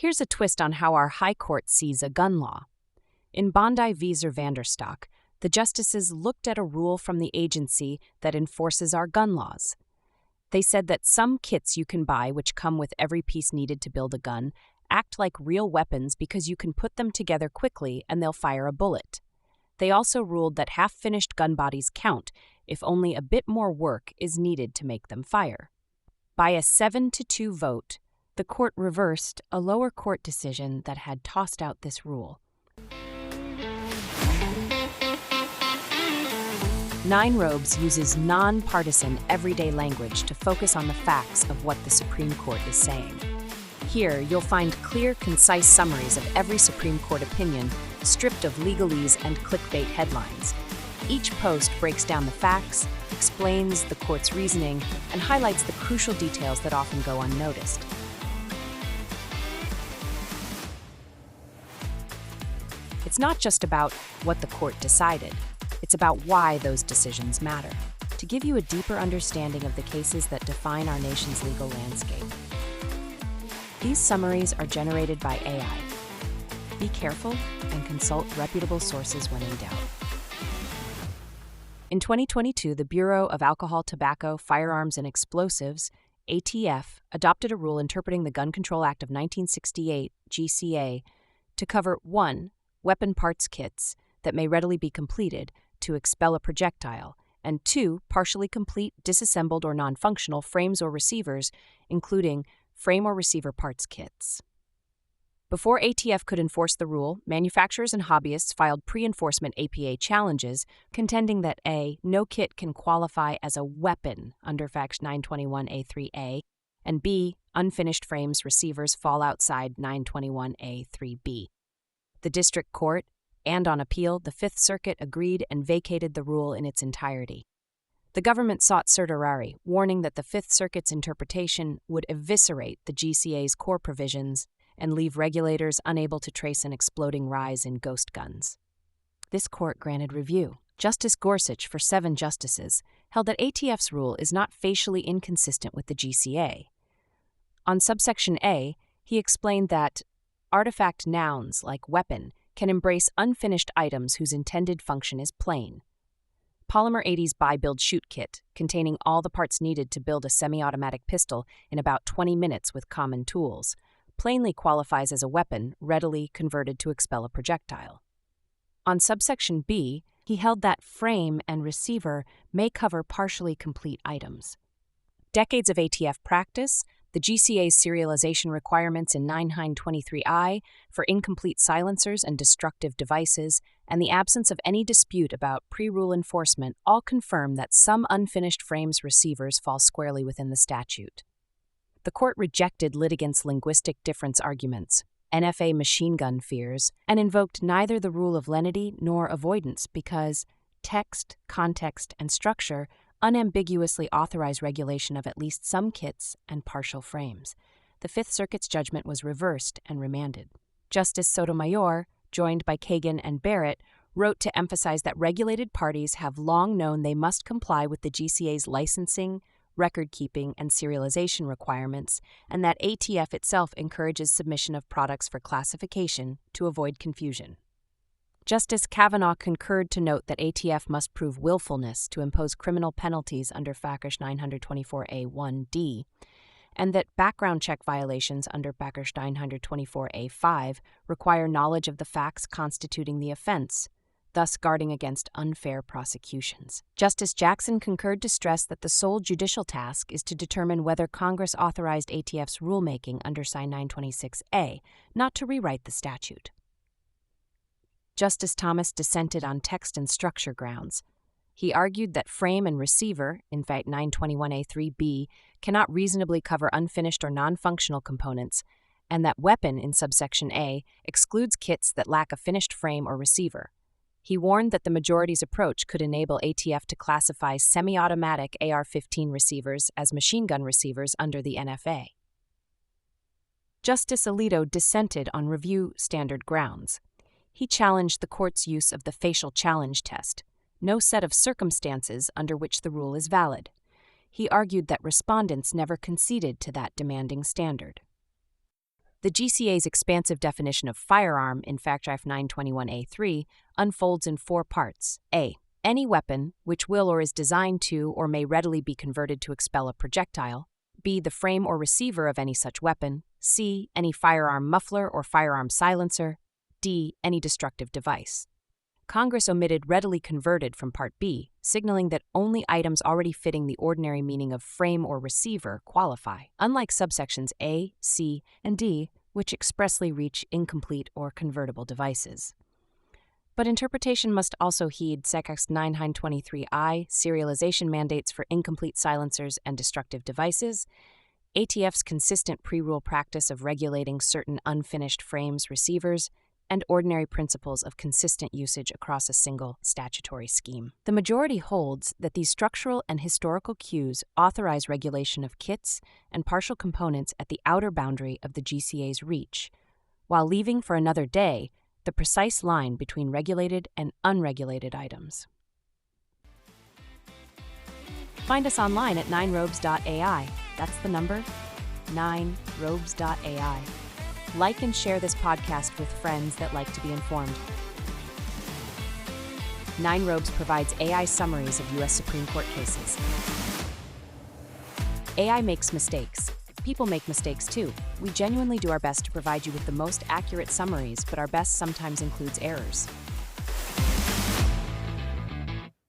Here's a twist on how our High Court sees a gun law. In Bondi v. Vanderstok, the justices looked at a rule from the agency that enforces our gun laws. They said that some kits you can buy, which come with every piece needed to build a gun, act like real weapons because you can put them together quickly and they'll fire a bullet. They also ruled that half-finished gun bodies count if only a bit more work is needed to make them fire. By a 7-2 vote, the court reversed a lower court decision that had tossed out this rule. Nine Robes uses non-partisan everyday language to focus on the facts of what the Supreme Court is saying. Here, you'll find clear, concise summaries of every Supreme Court opinion, stripped of legalese and clickbait headlines. Each post breaks down the facts, explains the court's reasoning, and highlights the crucial details that often go unnoticed. It's not just about what the court decided. It's about why those decisions matter, to give you a deeper understanding of the cases that define our nation's legal landscape. These summaries are generated by AI. Be careful and consult reputable sources when in doubt. In 2022, the Bureau of Alcohol, Tobacco, Firearms, and Explosives, ATF, adopted a rule interpreting the Gun Control Act of 1968, GCA, to cover 1. Weapon parts kits that may readily be completed to expel a projectile, and 2. Partially complete, disassembled, or non-functional frames or receivers, including frame or receiver parts kits. Before ATF could enforce the rule, manufacturers and hobbyists filed pre-enforcement APA challenges, contending that A. No kit can qualify as a weapon under Fact 921A3A, and B. Unfinished frames receivers fall outside 921A3B. The District Court, and on appeal, the Fifth Circuit agreed and vacated the rule in its entirety. The government sought certiorari, warning that the Fifth Circuit's interpretation would eviscerate the GCA's core provisions and leave regulators unable to trace an exploding rise in ghost guns. This court granted review. Justice Gorsuch, for 7 justices, held that ATF's rule is not facially inconsistent with the GCA. On subsection A, he explained that artifact nouns like weapon can embrace unfinished items whose intended function is plain. Polymer 80's Buy Build Shoot kit, containing all the parts needed to build a semi-automatic pistol in about 20 minutes with common tools, plainly qualifies as a weapon readily converted to expel a projectile. On subsection B, he held that frame and receiver may cover partially complete items. Decades of ATF practice, the GCA's serialization requirements in 9923I for incomplete silencers and destructive devices, and the absence of any dispute about pre-rule enforcement all confirm that some unfinished frames receivers fall squarely within the statute. The court rejected litigants' linguistic difference arguments, NFA machine gun fears, and invoked neither the rule of lenity nor avoidance because text, context, and structure unambiguously authorize regulation of at least some kits and partial frames. The Fifth Circuit's judgment was reversed and remanded. Justice Sotomayor, joined by Kagan and Barrett, wrote to emphasize that regulated parties have long known they must comply with the GCA's licensing, record-keeping, and serialization requirements, and that ATF itself encourages submission of products for classification to avoid confusion. Justice Kavanaugh concurred to note that ATF must prove willfulness to impose criminal penalties under FACRS 924A1D, and that background check violations under FACRS 924A5 require knowledge of the facts constituting the offense, thus guarding against unfair prosecutions. Justice Jackson concurred to stress that the sole judicial task is to determine whether Congress authorized ATF's rulemaking under Sign 926A, not to rewrite the statute. Justice Thomas dissented on text and structure grounds. He argued that frame and receiver, in Fact 921A3B, cannot reasonably cover unfinished or non-functional components, and that weapon, in subsection A, excludes kits that lack a finished frame or receiver. He warned that the majority's approach could enable ATF to classify semi-automatic AR-15 receivers as machine gun receivers under the NFA. Justice Alito dissented on review standard grounds. He challenged the court's use of the facial challenge test, no set of circumstances under which the rule is valid. He argued that respondents never conceded to that demanding standard. The GCA's expansive definition of firearm in Fact Draft 921A3 unfolds in 4 parts. A. Any weapon which will or is designed to or may readily be converted to expel a projectile. B. The frame or receiver of any such weapon. C. Any firearm muffler or firearm silencer. D. Any destructive device. Congress omitted readily converted from Part B, signaling that only items already fitting the ordinary meaning of frame or receiver qualify, unlike subsections A, C, and D, which expressly reach incomplete or convertible devices. But interpretation must also heed Section 923I, serialization mandates for incomplete silencers and destructive devices, ATF's consistent pre-rule practice of regulating certain unfinished frames receivers, and ordinary principles of consistent usage across a single statutory scheme. The majority holds that these structural and historical cues authorize regulation of kits and partial components at the outer boundary of the GCA's reach, while leaving for another day the precise line between regulated and unregulated items. Find us online at 9robes.ai. That's the number 9robes.ai. Like and share this podcast with friends that like to be informed. 9 Robes provides AI summaries of U.S. Supreme Court cases. AI makes mistakes. People make mistakes too. We genuinely do our best to provide you with the most accurate summaries, but our best sometimes includes errors.